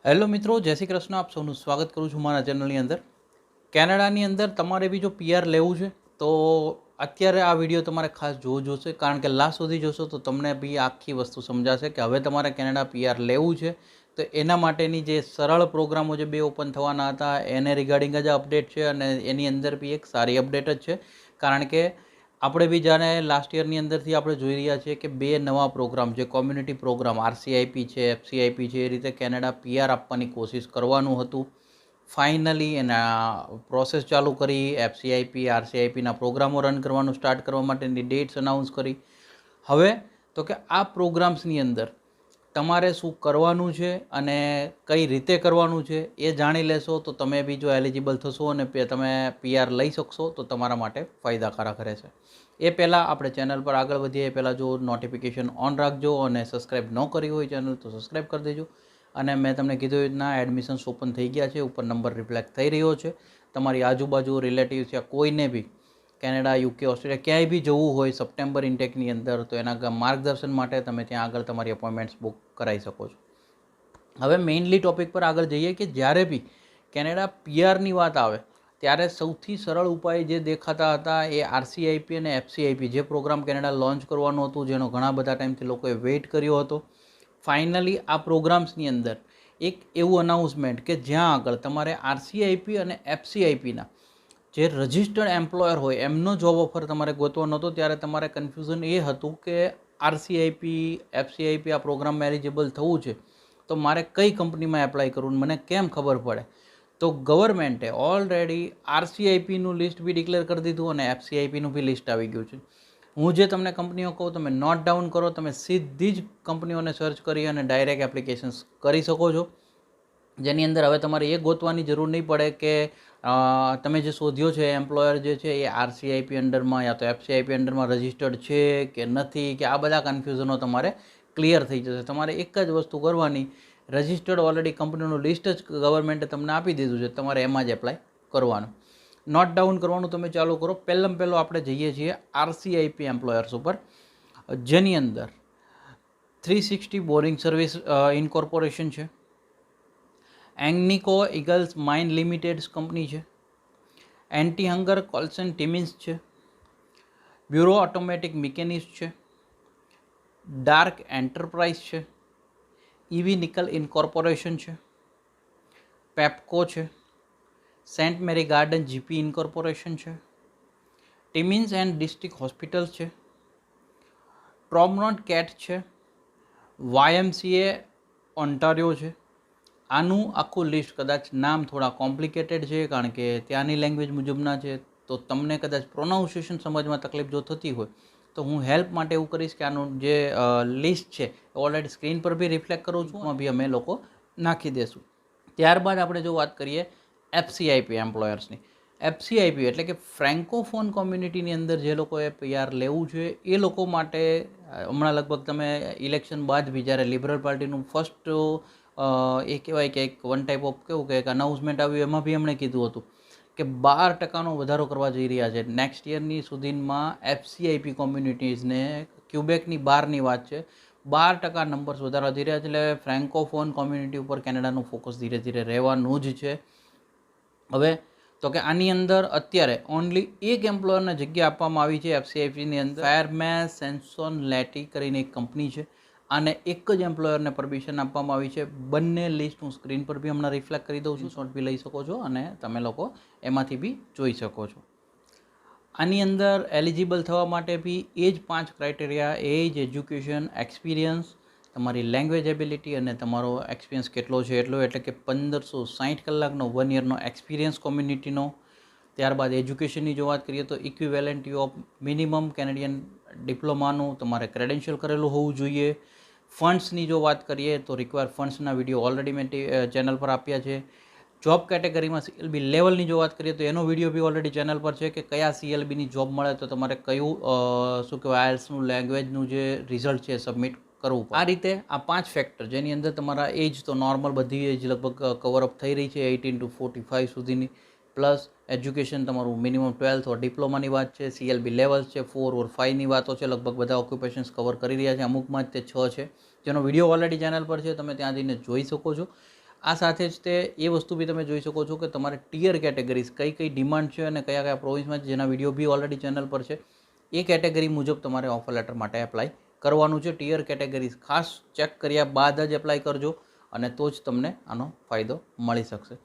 Hello મિત્રો, જય શ્રી કૃષ્ણ. આપ સૌનું સ્વાગત કરું છું મારા ચેનલની અંદર. કેનેડાની અંદર તમારે બી જો પીઆર લેવું છે તો અત્યારે આ વિડીયો તમારે ખાસ જોવો જોશે, કારણ કે લાસ્ટ સુધી જોશો તો તમને બી આખી વસ્તુ સમજાશે કે હવે તમારે કેનેડા પીઆર લેવું છે તો એના માટેની જે સરળ પ્રોગ્રામો જે બે ઓપન થવાના હતા એને રિગાર્ડિંગ જ અપડેટ છે. અને એની અંદર બી એક સારી અપડેટ જ છે, કારણ કે આપણે બી જ્યારે લાસ્ટ યરની અંદરથી આપણે જોઈ રહ્યા છીએ કે બે નવા પ્રોગ્રામ જે કોમ્યુનિટી પ્રોગ્રામ આરસીઆઈપી છે, એફસીઆઈપી છે, એ રીતે કેનેડા પીઆર આપવાની કોશિશ કરવાનું હતું. ફાઇનલી એના પ્રોસેસ ચાલુ કરી, એફસીઆઈપી આરસીઆઈપીના પ્રોગ્રામો રન કરવાનું સ્ટાર્ટ કરવા માટેની ડેટ્સ અનાઉન્સ કરી. હવે તો કે આ પ્રોગ્રામ્સની અંદર તમારે શું કરવાનું છે અને કઈ રીતે કરવાનું છે એ જાણી લેશો તો તમે બી જો એલિજિબલ થશો અને તમે પીઆર લઈ શકશો તો તમારા માટે ફાયદાકારક રહેશે. એ પહેલાં આપણે ચેનલ પર આગળ વધીએ એ પહેલાં જો નોટિફિકેશન ઓન રાખજો અને સબસ્ક્રાઈબ ન કરી હોય ચેનલ તો સબસ્ક્રાઈબ કરી દેજો. અને મેં તમને કીધું એ રીતના એડમિશન્સ ઓપન થઈ ગયા છે, ઉપર નંબર રિફ્લેક્ટ થઈ રહ્યો છે. તમારી આજુબાજુ રિલેટિવ્સ યા કોઈને બી કેનેડા, યુકે, ઓસ્ટ્રેલિયા ક્યાંય બી જવું હોય સપ્ટેમ્બર ઇન્ટેકની અંદર તો એના માર્ગદર્શન માટે તમે ત્યાં આગળ તમારી અપોઇન્ટમેન્ટ્સ બુક કરાવી શકો છો. હવે મેઇનલી ટોપિક પર આગળ જઈએ કે જ્યારે બી કેનેડા પીઆરની વાત આવે ત્યારે સૌથી સરળ ઉપાય જે દેખાતા હતા એ આરસીઆઈપી અને એફસીઆઈપી જે પ્રોગ્રામ કેનેડા લોન્ચ કરવાનું હતું, જેનો ઘણા બધા ટાઈમથી લોકોએ વેઇટ કર્યો હતો. ફાઇનલી આ પ્રોગ્રામ્સની અંદર એક એવું અનાઉન્સમેન્ટ કે જ્યાં આગળ તમારે આરસીઆઈપી અને એફસીઆઈપીના જે રજિસ્ટર્ડ એમ્પ્લોયર હોય એમનો જોબ ઓફર તમારે ગોતવાનો હતો. ત્યારે તમારે કન્ફ્યુઝન એ હતું કે આરસીઆઈપી, એફસીઆઈપી આ પ્રોગ્રામમાં એલિજિબલ થવું છે તો મારે કઈ કંપનીમાં એપ્લાય કરવું, મને કેમ ખબર પડે? તો ગવર્મેન્ટે ઓલરેડી આરસીઆઈપીનું લિસ્ટ બી ડિક્લેર કરી દીધું અને એફસીઆઈપીનું બી લિસ્ટ આવી ગયું છે. હું જે તમને કંપનીઓ કહું તમે નોટ ડાઉન કરો, તમે સીધી જ કંપનીઓને સર્ચ કરી અને ડાયરેક્ટ એપ્લિકેશન્સ કરી શકો છો, જેની અંદર હવે તમારે એ ગોતવાની જરૂર નહીં પડે કે તમે જે શોધ્યો છે એમ્પ્લોયર જે છે એ આરસીઆઈપી અંડરમાં યા તો એફસીઆઈપી અંડરમાં રજિસ્ટર્ડ છે કે નથી, કે આ બધા કન્ફ્યુઝનો તમારે ક્લિયર થઈ જશે. તમારે એક જ વસ્તુ કરવાની, રજિસ્ટર્ડ ઓલરેડી કંપનીનું લિસ્ટ જ ગવર્મેન્ટે તમને આપી દીધું છે, તમારે એમાં જ એપ્લાય કરવાનું. નોટ ડાઉન કરવાનું તમે ચાલુ કરો. પહેલાં આપણે જઈએ છીએ આરસીઆઈપી એમ્પ્લોયર્સ ઉપર, જેની અંદર 360 બોરિંગ સર્વિસ ઇન્કોર્પોરેશન છે, Agnico eagles mine limited company છે, એન્ટી હંગર કોલ્સન ટિમિન્સ છે, બ્યુરો ઓટોમેટિક મિકેનિસ્ટ છે, ડાર્ક એન્ટરપ્રાઇઝ છે, ઇવી નિકલ ઇન્કોર્પોરેશન છે, પેપકો છે, Saint Mary garden GP incorporation છે, ટિમિન્સ એન્ડ ડિસ્ટ્રિક્ટ હોસ્પિટલ્સ છે, ટ્રોમનોટ કેટ છે, વાયએમસીએ ઓન્ટારિયો છે. આનું આખું લિસ્ટ, કદાચ નામ થોડા કોમ્પ્લિકેટેડ છે કારણ કે ત્યાંની લેંગ્વેજ મુજબના છે, તો તમને કદાચ પ્રોનાઉન્સિએશન સમજમાં તકલીફ જો થતી હોય તો હું હેલ્પ માટે એવું કરીશ કે આનું જે લિસ્ટ છે ઓલરેડી સ્ક્રીન પર બી રિફ્લેક્ટ કરું છું, એમાં બી અમે લોકો નાખી દઈશું. ત્યારબાદ આપણે જો વાત કરીએ એફસીઆઈપી એમ્પ્લોયર્સની. એફસીઆઈપી એટલે કે ફ્રેન્કોફોન કોમ્યુનિટીની અંદર જે લોકોએ પીઆર લેવું છે એ લોકો માટે હમણાં લગભગ તમે ઇલેક્શન બાદ બી જ્યારે લિબરલ પાર્ટીનું ફર્સ્ટ એ કહેવાય કે એક વન ટાઈપ ઓફ કેવું કે એક અનાઉન્સમેન્ટ આવ્યું, એમાં બી એમણે કીધું હતું કે 12% વધારો કરવા જઈ રહ્યા છે નેક્સ્ટ યરની સુધીમાં. એફસીઆઈપી કોમ્યુનિટીઝને ક્યુબેકની બહારની વાત છે, 12% નંબર્સ વધારવા જઈ રહ્યા છે. એટલે ફ્રેન્કોફોન કોમ્યુનિટી ઉપર કેનેડાનું ફોકસ ધીરે ધીરે રહેવાનું જ છે. હવે તો કે આની અંદર અત્યારે ઓનલી એક એમ્પ્લોયરને જગ્યા આપવામાં આવી છે એફસીઆઈપીની અંદર. ફેરમેસ સેન્સોન લેટી કરીને એક કંપની છે, અને એક જ એમ્પ્લોયરને પરમિશન આપવામાં આવી છે. બંને લિસ્ટ હું સ્ક્રીન પર બી હમણાં રિફ્લેક્ટ કરી દઉં છું, શોર્ટ બી લઈ શકો છો અને તમે લોકો એમાંથી બી જોઈ શકો છો. આની અંદર એલિજિબલ થવા માટે બી એ જ 5 ક્રાઇટેરિયા: એજ, એજ્યુકેશન, એક્સપિરિયન્સ, તમારી લેંગ્વેજ એબિલિટી અને તમારો એક્સપિરિયન્સ કેટલો છે એટલો, એટલે કે 1560 કલાકનો 1 યરનો એક્સપિરિયન્સ કોમ્યુનિટીનો. ત્યારબાદ એજ્યુકેશનની જો વાત કરીએ તો ઇક્વિવેલન્ટ ઓફ મિનિમમ કેનેડિયન ડિપ્લોમાનું તમારે ક્રેડેન્શિયલ કરેલું હોવું જોઈએ. ફંડ્સની જો વાત કરીએ તો રિક્વાયર ફંડ્સના વિડીયો ઓલરેડી મેં ચેનલ પર આપ્યા છે. જોબ કેટેગરીમાં સીએલબી લેવલની જો વાત કરીએ તો એનો વિડીયો બી ઓલરેડી ચેનલ પર છે કે કયા સીએલબીની જોબ મળે તો તમારે કયું શું કહેવાય આઇએલ્સનું લેંગ્વેજનું જે રિઝલ્ટ છે સબમિટ કરવું. આ રીતે આ 5 ફેક્ટર જેની અંદર તમારા એજ તો નોર્મલ બધી એજ લગભગ કવરઅપ થઈ રહી છે 18 to 45 સુધીની, પ્લસ એજ્યુકેશન તમારું મિનિમમ 12th ઓર ડિપ્લોમાની વાત છે, સીએલબી લેવલ્સ છે 4 ઓર 5ની વાતો છે. લગભગ બધા ઓક્યુપેશન્સ કવર કરી રહ્યા છે, અમુકમાં જ તે 6 છે જેનો વિડીયો ઓલરેડી ચેનલ પર છે, તમે ત્યાં જઈને જોઈ શકો છો. આ સાથે જ તે એ વસ્તુ બી તમે જોઈ શકો છો કે તમારે ટિયર કેટેગરીઝ કઈ કઈ ડિમાન્ડ છે અને કયા કયા પ્રોવિન્સમાં છે, જેના વિડીયો બી ઓલરેડી ચેનલ પર છે. એ કેટેગરી મુજબ તમારે ઓફર લેટર માટે એપ્લાય કરવાનું છે. ટિયર કેટેગરીઝ ખાસ ચેક કર્યા બાદ જ એપ્લાય કરજો અને તો જ તમને આનો ફાયદો મળી શકશે.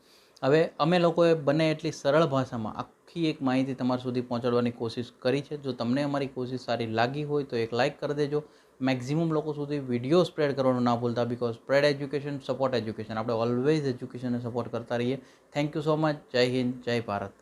હવે અમે લોકોએ બને એટલી સરળ ભાષામાં આખી એક માહિતી તમારા સુધી પહોંચાડવાની કોશિશ કરી છે. જો તમને અમારી કોશિશ સારી લાગી હોય તો એક લાઇક કરી દેજો. મેક્ઝિમમ લોકો સુધી વિડીયો સ્પ્રેડ કરવાનું ના ભૂલતા, because spread education, support education. આપણે ઓલવેઝ એજ્યુકેશનને સપોર્ટ કરતા રહીએ. Thank you so much. જય હિન્દ, જય ભારત.